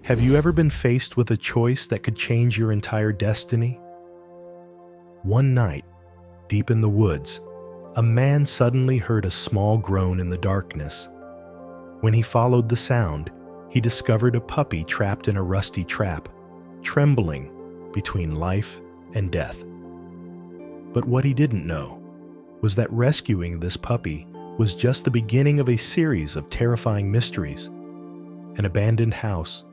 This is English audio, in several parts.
Have you ever been faced with a choice that could change your entire destiny? One night, deep in the woods, a man suddenly heard a small groan in the darkness. When he followed the sound, he discovered a puppy trapped in a rusty trap, trembling between life and death. But what he didn't know was that rescuing this puppy was just the beginning of a series of terrifying mysteries. An abandoned house,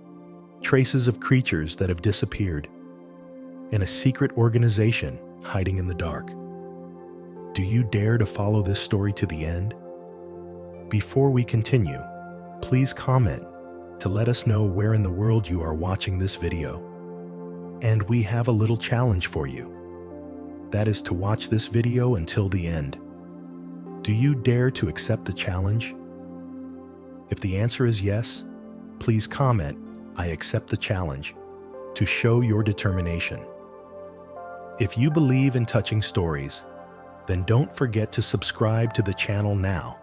traces of creatures that have disappeared, and a secret organization hiding in the dark. Do you dare to follow this story to the end? Before we continue, please comment to let us know where in the world you are watching this video. And we have a little challenge for you. That is to watch this video until the end. Do you dare to accept the challenge? If the answer is yes, please comment, "I accept the challenge," to show your determination. If you believe in touching stories, then don't forget to subscribe to the channel now,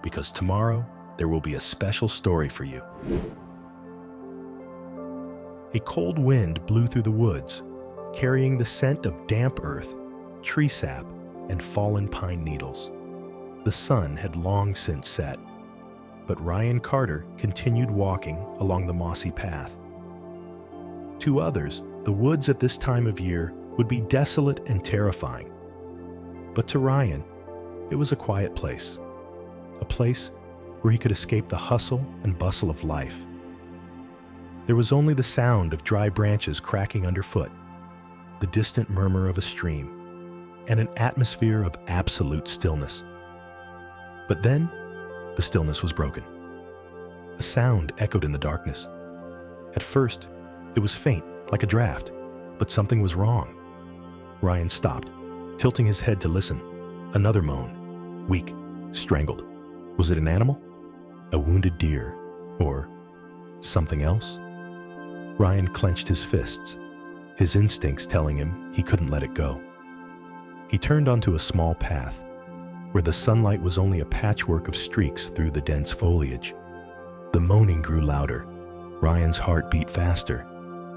because tomorrow there will be a special story for you. A cold wind blew through the woods, carrying the scent of damp earth, tree sap, and fallen pine needles. The sun had long since set, but Ryan Carter continued walking along the mossy path. To others, the woods at this time of year would be desolate and terrifying. But to Ryan, it was a quiet place, a place where he could escape the hustle and bustle of life. There was only the sound of dry branches cracking underfoot, the distant murmur of a stream, and an atmosphere of absolute stillness. But then, the stillness was broken. A sound echoed in the darkness. At first, it was faint, like a draft, but something was wrong. Ryan stopped, tilting his head to listen. Another moan, weak, strangled. Was it an animal? A wounded deer? Or something else? Ryan clenched his fists, his instincts telling him he couldn't let it go. He turned onto a small path, where the sunlight was only a patchwork of streaks through the dense foliage. The moaning grew louder. Ryan's heart beat faster,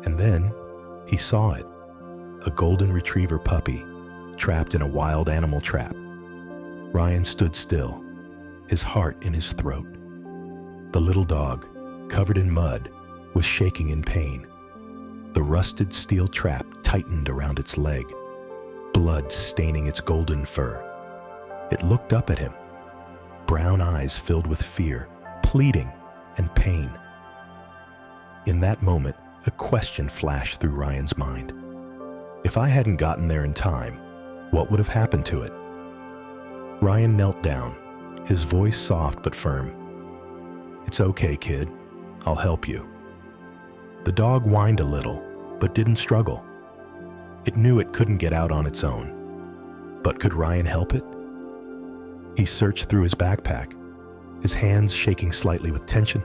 and then he saw it. A golden retriever puppy, trapped in a wild animal trap. Ryan stood still, his heart in his throat. The little dog, covered in mud, was shaking in pain. The rusted steel trap tightened around its leg, blood staining its golden fur. It looked up at him, brown eyes filled with fear, pleading, and pain. In that moment, a question flashed through Ryan's mind. If I hadn't gotten there in time, what would have happened to it? Ryan knelt down, his voice soft but firm. "It's okay, kid. I'll help you." The dog whined a little, but didn't struggle. It knew it couldn't get out on its own. But could Ryan help it? He searched through his backpack, his hands shaking slightly with tension.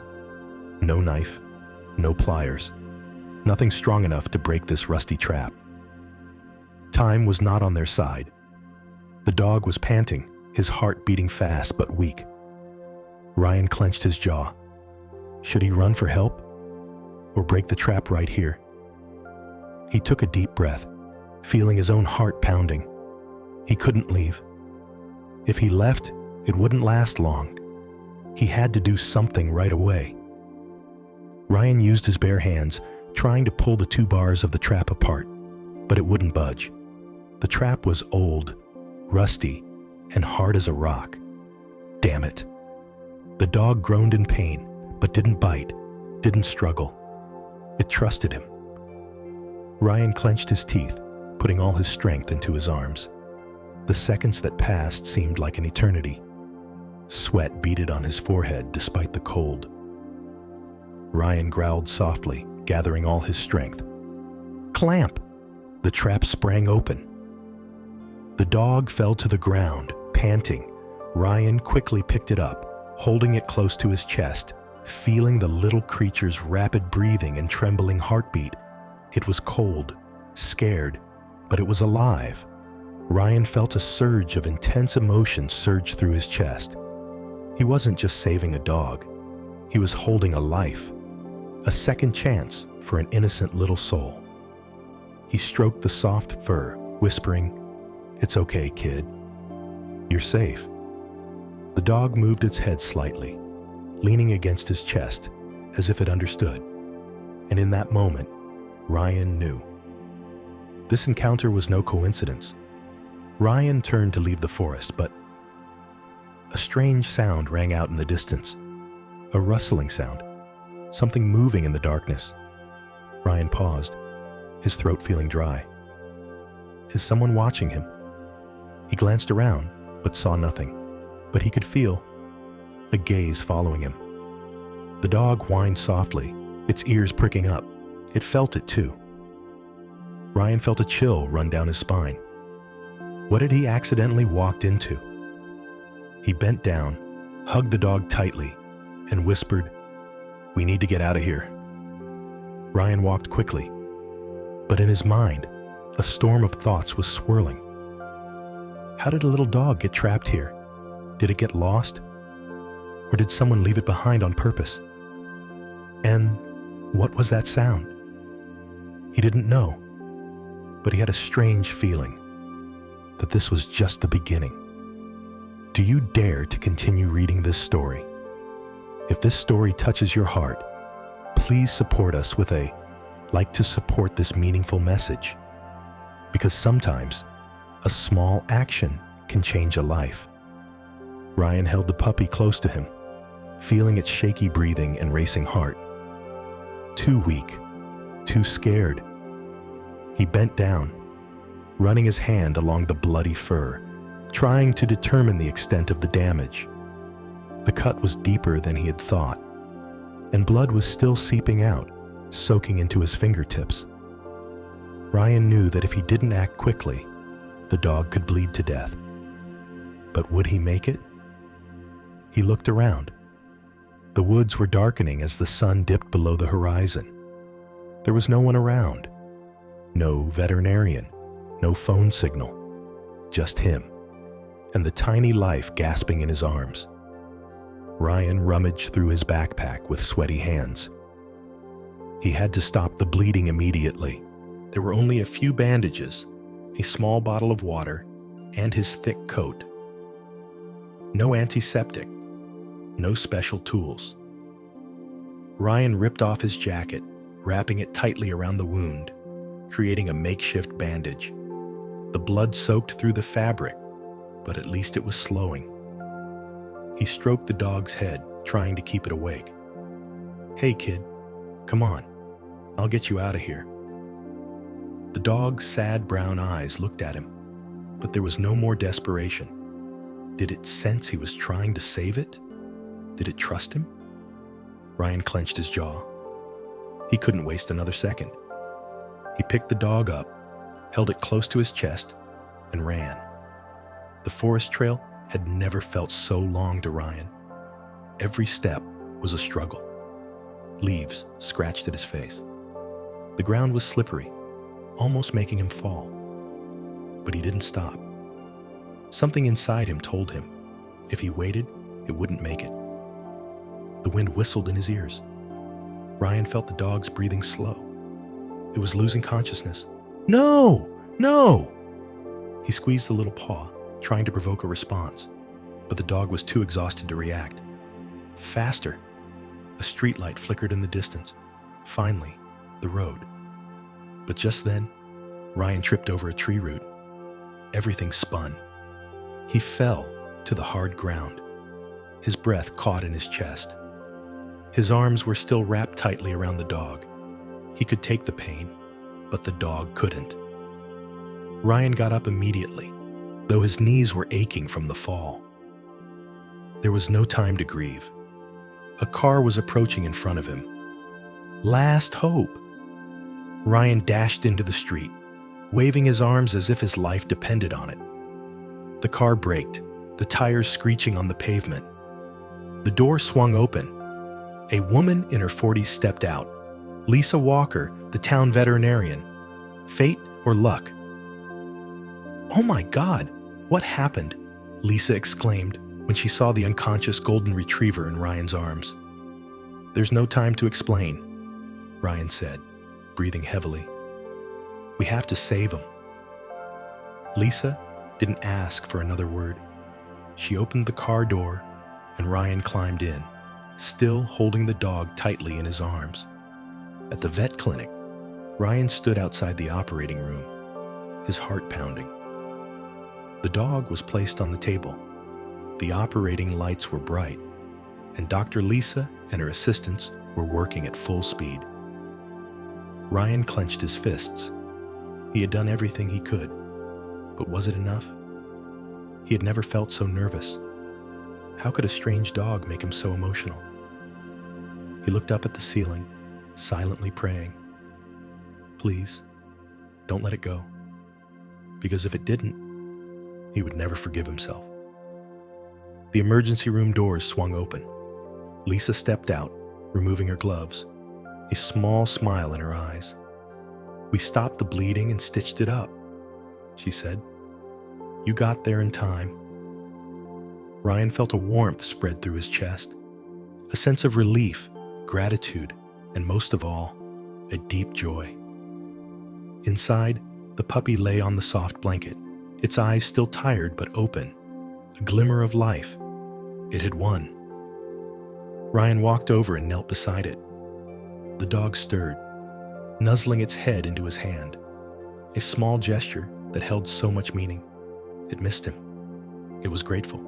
No knife, no pliers, nothing strong enough to break this rusty trap. Time was not on their side. The dog was panting, his heart beating fast but weak. Ryan clenched his jaw. Should he run for help or break the trap right here? He took a deep breath, feeling his own heart pounding. He couldn't leave. If he left, it wouldn't last long. He had to do something right away. Ryan used his bare hands, trying to pull the two bars of the trap apart, but it wouldn't budge. The trap was old, rusty, and hard as a rock. Damn it. The dog groaned in pain, but didn't bite, didn't struggle. It trusted him. Ryan clenched his teeth, putting all his strength into his arms. The seconds that passed seemed like an eternity. Sweat beaded on his forehead despite the cold. Ryan growled softly, gathering all his strength. Clamp! The trap sprang open. The dog fell to the ground, panting. Ryan quickly picked it up, holding it close to his chest, feeling the little creature's rapid breathing and trembling heartbeat. It was cold, scared, but it was alive. Ryan felt a surge of intense emotion surge through his chest. He wasn't just saving a dog. He was holding a life. a second chance for an innocent little soul. He stroked the soft fur, whispering, "It's okay, kid. You're safe." The dog moved its head slightly, leaning against his chest as if it understood. And in that moment, Ryan knew. This encounter was no coincidence. Ryan turned to leave the forest, but a strange sound rang out in the distance. A rustling sound, something moving in the darkness. Ryan paused, his throat feeling dry. Is someone watching him? He glanced around, but saw nothing. But he could feel a gaze following him. The dog whined softly, its ears pricking up. It felt it too. Ryan felt a chill run down his spine. What had he accidentally walked into? He bent down, hugged the dog tightly, and whispered, "We need to get out of here." Ryan walked quickly, but in his mind, a storm of thoughts was swirling. How did a little dog get trapped here? Did it get lost? Or did someone leave it behind on purpose? And what was that sound? He didn't know, but he had a strange feeling that this was just the beginning. Do you dare to continue reading this story? If this story touches your heart, please support us with a like to support this meaningful message. Because sometimes a small action can change a life. Ryan held the puppy close to him, feeling its shaky breathing and racing heart. Too weak, too scared. He bent down, running his hand along the bloody fur, trying to determine the extent of the damage. The cut was deeper than he had thought, and blood was still seeping out, soaking into his fingertips. Ryan knew that if he didn't act quickly, the dog could bleed to death. But would he make it? He looked around. The woods were darkening as the sun dipped below the horizon. There was no one around. No veterinarian, no phone signal, just him, and the tiny life gasping in his arms. Ryan rummaged through his backpack with sweaty hands. He had to stop the bleeding immediately. There were only a few bandages, a small bottle of water, and his thick coat. No antiseptic, no special tools. Ryan ripped off his jacket, wrapping it tightly around the wound, creating a makeshift bandage. The blood soaked through the fabric, but at least it was slowing. He stroked the dog's head, trying to keep it awake. "Hey, kid, come on. I'll get you out of here." The dog's sad brown eyes looked at him, but there was no more desperation. Did it sense he was trying to save it? Did it trust him? Ryan clenched his jaw. He couldn't waste another second. He picked the dog up, held it close to his chest, and ran. The forest trail had never felt so long to Ryan. Every step was a struggle. Leaves scratched at his face. The ground was slippery, almost making him fall. But he didn't stop. Something inside him told him, if he waited, it wouldn't make it. The wind whistled in his ears. Ryan felt the dog's breathing slow. It was losing consciousness. "No! No!" He squeezed the little paw, trying to provoke a response, but the dog was too exhausted to react. Faster! A streetlight flickered in the distance. Finally, the road. But just then, Ryan tripped over a tree root. Everything spun. He fell to the hard ground. His breath caught in his chest. His arms were still wrapped tightly around the dog. He could take the pain, but the dog couldn't. Ryan got up immediately, though his knees were aching from the fall. There was no time to grieve. A car was approaching in front of him. Last hope! Ryan dashed into the street, waving his arms as if his life depended on it. The car braked, the tires screeching on the pavement. The door swung open. A woman in her 40s stepped out. Lisa Walker, the town veterinarian. Fate or luck? "Oh my God, what happened?" Lisa exclaimed when she saw the unconscious golden retriever in Ryan's arms. "There's no time to explain. Ryan said, breathing heavily. "We have to save him." Lisa didn't ask for another word. She opened the car door and Ryan climbed in, still holding the dog tightly in his arms. At the vet clinic, Ryan stood outside the operating room, his heart pounding. The dog was placed on the table. The operating lights were bright, and Dr. Lisa and her assistants were working at full speed. Ryan clenched his fists. He had done everything he could, but was it enough? He had never felt so nervous. How could a strange dog make him so emotional? He looked up at the ceiling, silently praying, "Please, don't let it go." Because if it didn't, he would never forgive himself. The emergency room doors swung open. Lisa stepped out, removing her gloves, a small smile in her eyes. "We stopped the bleeding and stitched it up," she said. "You got there in time." Ryan felt a warmth spread through his chest, a sense of relief, gratitude, and most of all, a deep joy. Inside, the puppy lay on the soft blanket, its eyes still tired but open, a glimmer of life. It had won. Ryan walked over and knelt beside it. The dog stirred, nuzzling its head into his hand, a small gesture that held so much meaning. It missed him. It was grateful.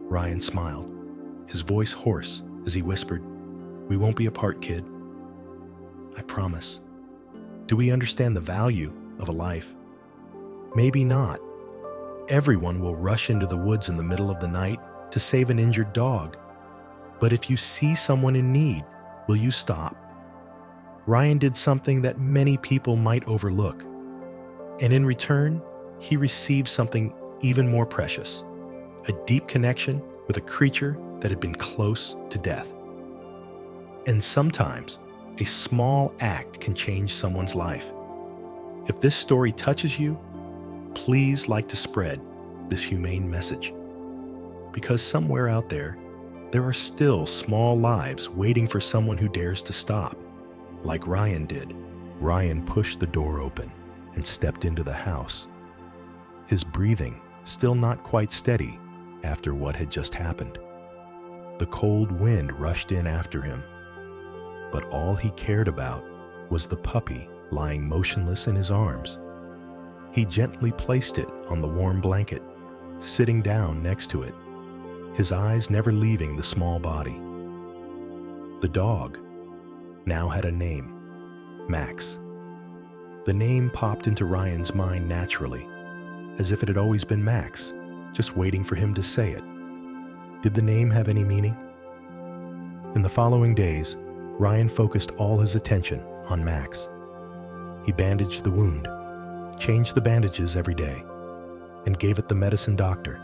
Ryan smiled, his voice hoarse as he whispered, "We won't be apart, kid. I promise." Do we understand the value of a life? Maybe not. Everyone will rush into the woods in the middle of the night to save an injured dog. But if you see someone in need, will you stop? Ryan did something that many people might overlook. And in return, he received something even more precious, a deep connection with a creature that had been close to death. And sometimes, a small act can change someone's life. If this story touches you, please like to spread this humane message. Because somewhere out there are still small lives waiting for someone who dares to stop, like Ryan did. Ryan pushed the door open and stepped into the house, his breathing still not quite steady after what had just happened. The cold wind rushed in after him, but all he cared about was the puppy lying motionless in his arms. He gently placed it on the warm blanket, sitting down next to it, his eyes never leaving the small body. The dog now had a name, Max. The name popped into Ryan's mind naturally, as if it had always been Max, just waiting for him to say it. Did the name have any meaning? In the following days, Ryan focused all his attention on Max. He bandaged the wound, changed the bandages every day, and gave it the medicine doctor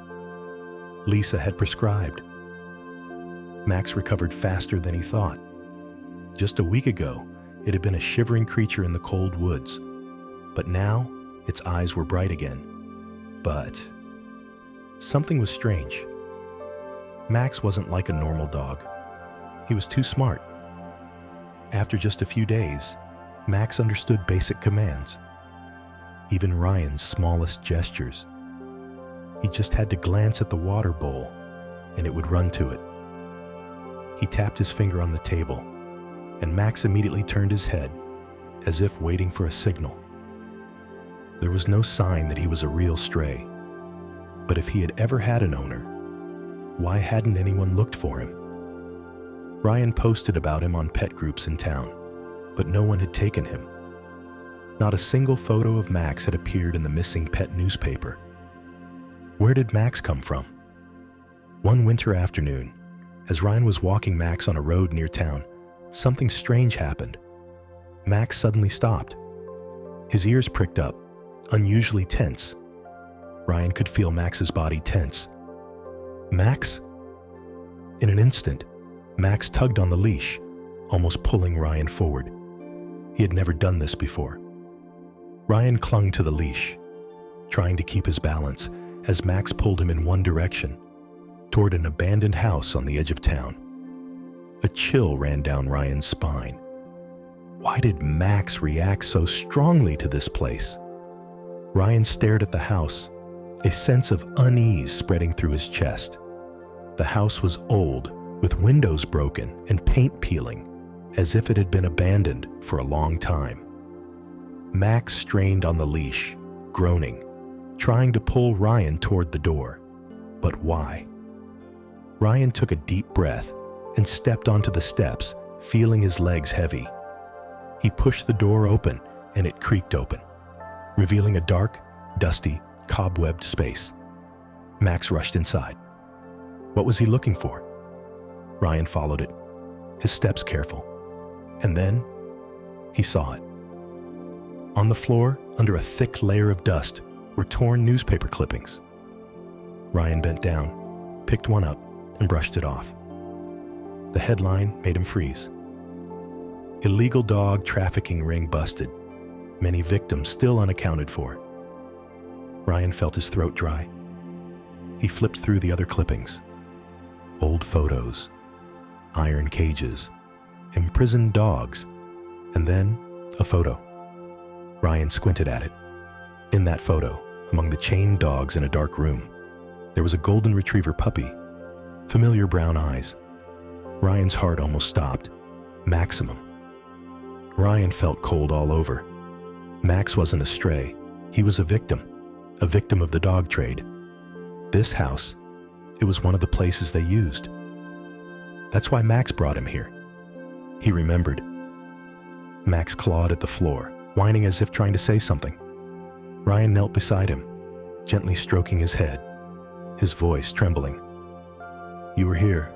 Lisa had prescribed. Max recovered faster than he thought. Just a week ago, it had been a shivering creature in the cold woods, but now its eyes were bright again. But something was strange. Max wasn't like a normal dog. He was too smart. After just a few days, Max understood basic commands, even Ryan's smallest gestures. He just had to glance at the water bowl, and it would run to it. He tapped his finger on the table, and Max immediately turned his head, as if waiting for a signal. There was no sign that he was a real stray, but if he had ever had an owner, why hadn't anyone looked for him? Ryan posted about him on pet groups in town, but no one had taken him. Not a single photo of Max had appeared in the missing pet newspaper. Where did Max come from? One winter afternoon, as Ryan was walking Max on a road near town, something strange happened. Max suddenly stopped. His ears pricked up, unusually tense. Ryan could feel Max's body tense. "Max?" In an instant, Max tugged on the leash, almost pulling Ryan forward. He had never done this before. Ryan clung to the leash, trying to keep his balance as Max pulled him in one direction, toward an abandoned house on the edge of town. A chill ran down Ryan's spine. Why did Max react so strongly to this place? Ryan stared at the house, a sense of unease spreading through his chest. The house was old, with windows broken and paint peeling, as if it had been abandoned for a long time. Max strained on the leash, groaning, trying to pull Ryan toward the door. But why? Ryan took a deep breath and stepped onto the steps, feeling his legs heavy. He pushed the door open, and it creaked open, revealing a dark, dusty, cobwebbed space. Max rushed inside. What was he looking for? Ryan followed it, his steps careful. And then he saw it. On the floor, under a thick layer of dust, were torn newspaper clippings. Ryan bent down, picked one up, and brushed it off. The headline made him freeze. Illegal dog trafficking ring busted. Many victims still unaccounted for. Ryan felt his throat dry. He flipped through the other clippings. Old photos, iron cages, imprisoned dogs, and then a photo. Ryan squinted at it. In that photo, among the chained dogs in a dark room, there was a golden retriever puppy, familiar brown eyes. Ryan's heart almost stopped. Maximum. Ryan felt cold all over. Max wasn't a stray. He was a victim of the dog trade. This house, it was one of the places they used. That's why Max brought him here. He remembered. Max clawed at the floor, whining as if trying to say something. Ryan knelt beside him, gently stroking his head, his voice trembling. You were here,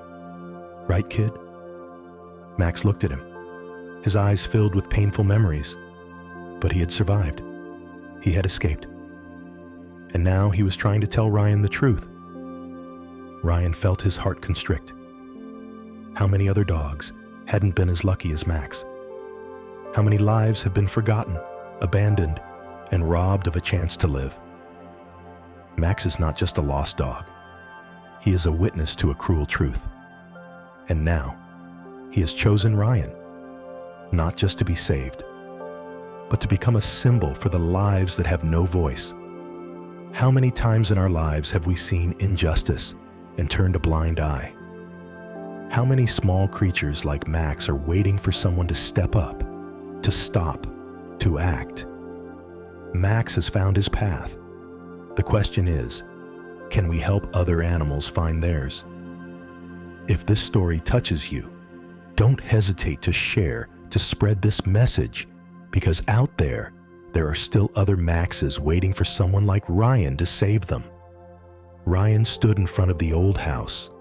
right, kid? Max looked at him, his eyes filled with painful memories. But he had survived. He had escaped. And now he was trying to tell Ryan the truth. Ryan felt his heart constrict. How many other dogs hadn't been as lucky as Max? How many lives have been forgotten, abandoned, and robbed of a chance to live? Max is not just a lost dog. He is a witness to a cruel truth. And now, he has chosen Ryan, not just to be saved, but to become a symbol for the lives that have no voice. How many times in our lives have we seen injustice and turned a blind eye? How many small creatures like Max are waiting for someone to step up, to stop, to act? Max has found his path. The question is, can we help other animals find theirs? If this story touches you, don't hesitate to share, to spread this message, because out there are still other Maxes waiting for someone like Ryan to save them. Ryan stood in front of the old house,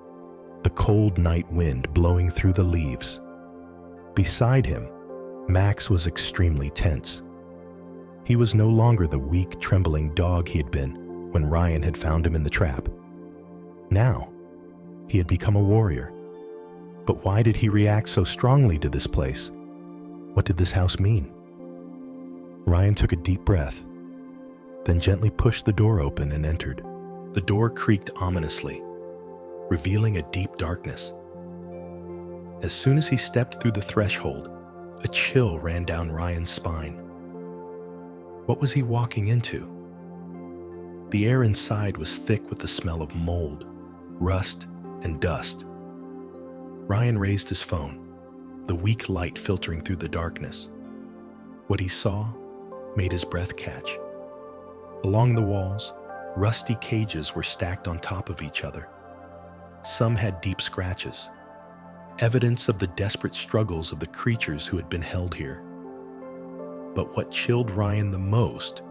the cold night wind blowing through the leaves. Beside him, Max was extremely tense. He was no longer the weak, trembling dog he had been when Ryan had found him in the trap. Now, he had become a warrior. But why did he react so strongly to this place? What did this house mean? Ryan took a deep breath, then gently pushed the door open and entered. The door creaked ominously, revealing a deep darkness. As soon as he stepped through the threshold, a chill ran down Ryan's spine. What was he walking into? The air inside was thick with the smell of mold, rust, and dust. Ryan raised his phone, the weak light filtering through the darkness. What he saw made his breath catch. Along the walls, rusty cages were stacked on top of each other. Some had deep scratches, evidence of the desperate struggles of the creatures who had been held here. But what chilled Ryan the most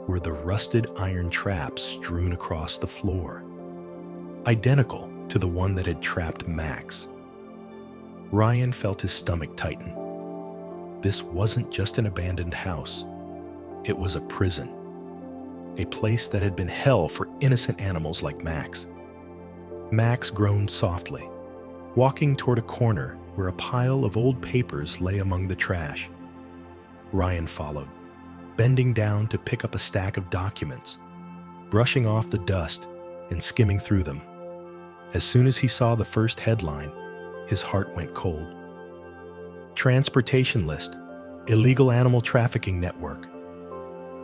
were the rusted iron traps strewn across the floor, identical to the one that had trapped Max. Ryan felt his stomach tighten. This wasn't just an abandoned house. It was a prison, a place that had been hell for innocent animals like Max. Max groaned softly, walking toward a corner where a pile of old papers lay among the trash. Ryan followed, bending down to pick up a stack of documents, brushing off the dust and skimming through them. As soon as he saw the first headline, his heart went cold. Transportation list. illegal animal trafficking network.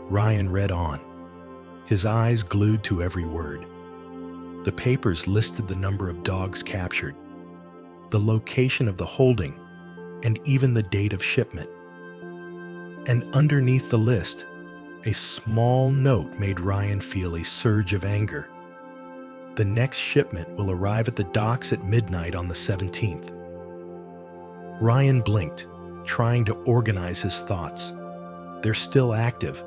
Ryan read on, his eyes glued to every word. The papers listed the number of dogs captured, the location of the holding, and even the date of shipment. And underneath the list, a small note made Ryan feel a surge of anger. The next shipment will arrive at the docks at midnight on the 17th. Ryan blinked, trying to organize his thoughts. They're still active.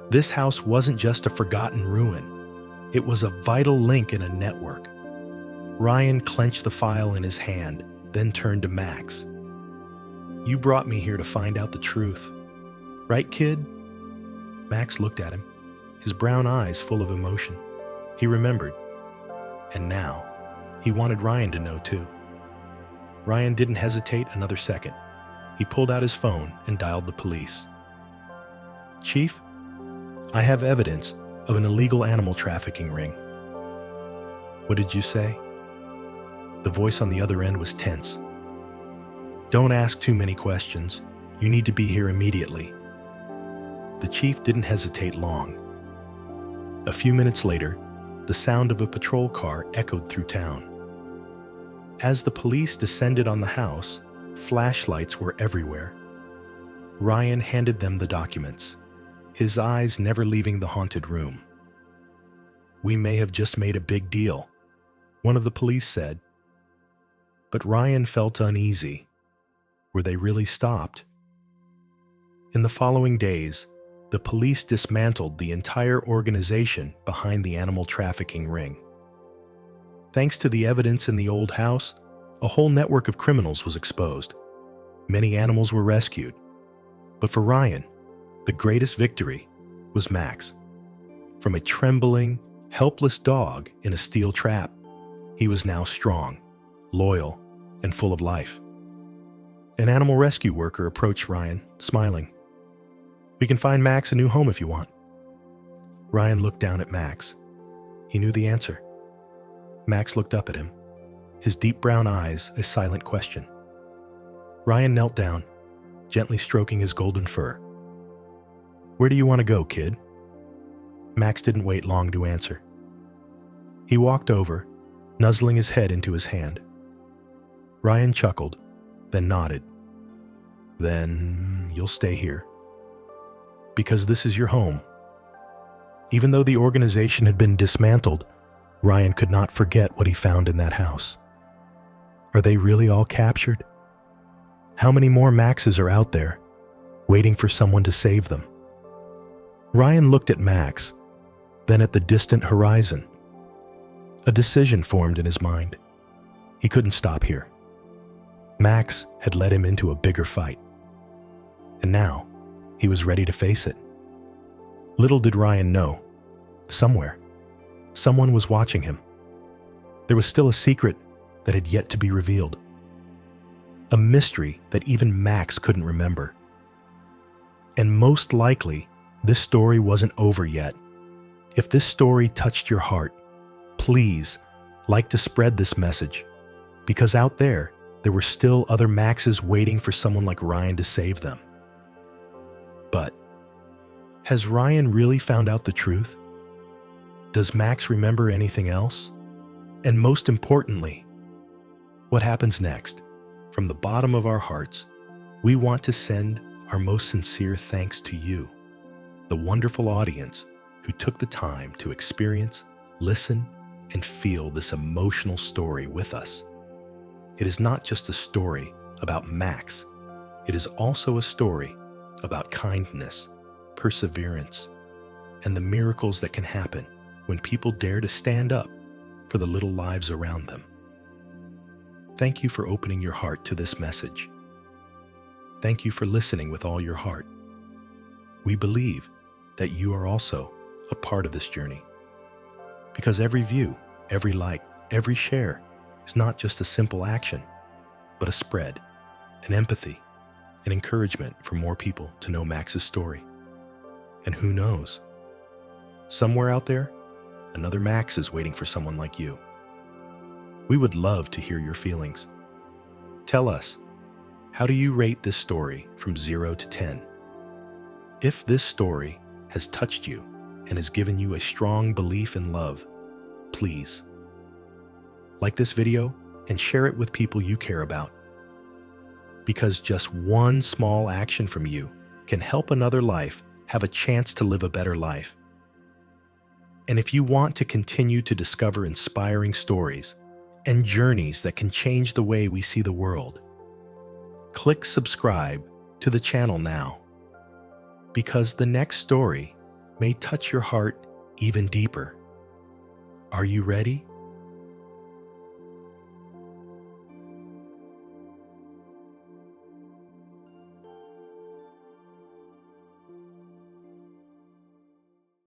This house wasn't just a forgotten ruin. It was a vital link in a network. Ryan clenched the file in his hand, then turned to Max. "You brought me here to find out the truth. Right, kid?" Max looked at him, his brown eyes full of emotion. He remembered. And now, he wanted Ryan to know too. Ryan didn't hesitate another second. He pulled out his phone and dialed the police. "Chief, I have evidence of an illegal animal trafficking ring." "What did you say?" The voice on the other end was tense. "Don't ask too many questions. You need to be here immediately." The chief didn't hesitate long. A few minutes later, the sound of a patrol car echoed through town. As the police descended on the house, flashlights were everywhere. Ryan handed them the documents, his eyes never leaving the haunted room. "We may have just made a big deal," one of the police said. But Ryan felt uneasy. Were they really stopped? In the following days, the police dismantled the entire organization behind the animal trafficking ring. Thanks to the evidence in the old house, a whole network of criminals was exposed. Many animals were rescued. But for Ryan, the greatest victory was Max. From a trembling, helpless dog in a steel trap, he was now strong, loyal, and full of life. An animal rescue worker approached Ryan, smiling. "We can find Max a new home if you want." Ryan looked down at Max. He knew the answer. Max looked up at him, his deep brown eyes a silent question. Ryan knelt down, gently stroking his golden fur. "Where do you want to go, kid?" Max didn't wait long to answer. He walked over, nuzzling his head into his hand. Ryan chuckled, then nodded. "Then you'll stay here. Because this is your home." Even though the organization had been dismantled, Ryan could not forget what he found in that house. Are they really all captured? How many more Maxes are out there, waiting for someone to save them? Ryan looked at Max, then at the distant horizon. A decision formed in his mind. He couldn't stop here. Max had led him into a bigger fight. And now, he was ready to face it. Little did Ryan know, somewhere, someone was watching him. There was still a secret that had yet to be revealed. A mystery that even Max couldn't remember. And most likely, this story wasn't over yet. If this story touched your heart, please like to spread this message, because out there were still other Maxes waiting for someone like Ryan to save them. But has Ryan really found out the truth? Does Max remember anything else? And most importantly, what happens next? From the bottom of our hearts, we want to send our most sincere thanks to you, the wonderful audience who took the time to experience, listen, and feel this emotional story with us. It is not just a story about Max. It is also a story about kindness, perseverance, and the miracles that can happen when people dare to stand up for the little lives around them. Thank you for opening your heart to this message. Thank you for listening with all your heart. We believe that you are also a part of this journey. Because every view, every like, every share is not just a simple action, but a spread, an empathy, an encouragement for more people to know Max's story. And who knows? Somewhere out there, another Max is waiting for someone like you. We would love to hear your feelings. Tell us, How do you rate this story from 0 to 10? If this story has touched you and has given you a strong belief in love, please like this video and share it with people you care about. Because just one small action from you can help another life have a chance to live a better life. And if you want to continue to discover inspiring stories and journeys that can change the way we see the world, click subscribe to the channel now, because the next story may touch your heart even deeper. Are you ready?